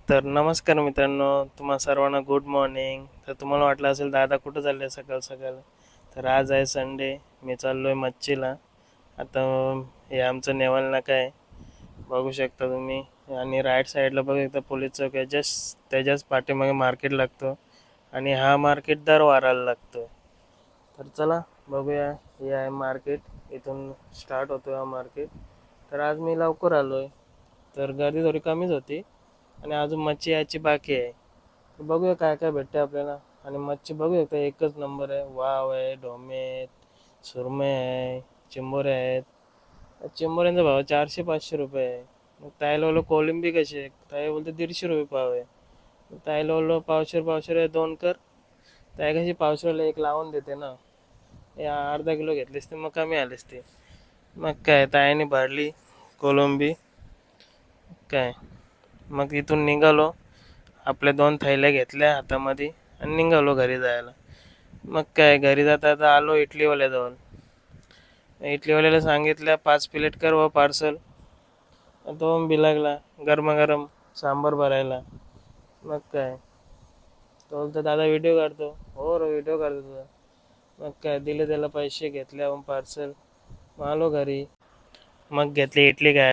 तर नमस्कार मित्रांनो, तुम्हा सर्वांना गुड मॉर्निंग. तर तुम्हाला वाटलं असेल दादा कुठं चालले सकाळ सकाळ. तर आज आहे संडे. मी चाललो आहे मच्छीला. आता हे आमचं नेवाल नाका आहे, बघू शकता तुम्ही. आणि राईट साईडला बघू शकता पोलीस चौक आहे. जस्ट त्याच्याच पाठीमागे मार्केट लागतो आणि हा मार्केट दर वाराला लागतो. तर चला बघूया. हे आहे मार्केट, इथून स्टार्ट होतो हा मार्केट. तर आज मी लवकर आलो आहे, तर गर्दी थोडी कमीच होती आणि अजून मच्छी यायची बाकी आहे. तर बघूया काय काय भेटते आपल्याला. आणि मच्छी बघू शकता एकच नंबर आहे. वाव आहे, ढोमे आहेत, सुरमई आहे, चिंबोरे आहेत. चिंबोऱ्यांचा भाव 400-500 रुपये आहे. मग ताईला बोललो कोळंबी कशी आहे, ताई बोलते 150 रुपये पाव आहे. मग ताईला बोललो पावशेर पावशेर आहे, दोन कर. ताई कशी पावशेरला एक लावून देते ना. या अर्धा किलो घेतलीस ते मग कमी आलीस ते. मग काय ताईने भरली कोलंबी. काय मग इथून निघालो, आपल्या 2 थैल्या घेतल्या हातामध्ये आणि निघालो घरी जायला. मग काय घरी जाता जाता आलो इडलीवाल्याजवळ. इडलीवाल्याला सांगितलं 5 प्लेट कर व पार्सल. तो बी लागला गरमागरम सांबार भरायला. मग काय तो बोलतो दादा व्हिडिओ काढतो. हो रो व्हिडिओ काढतो तुझा. मग काय दिले त्याला पैसे, घेतले पार्सल. मग आलो घरी. मग घेतली इडली काय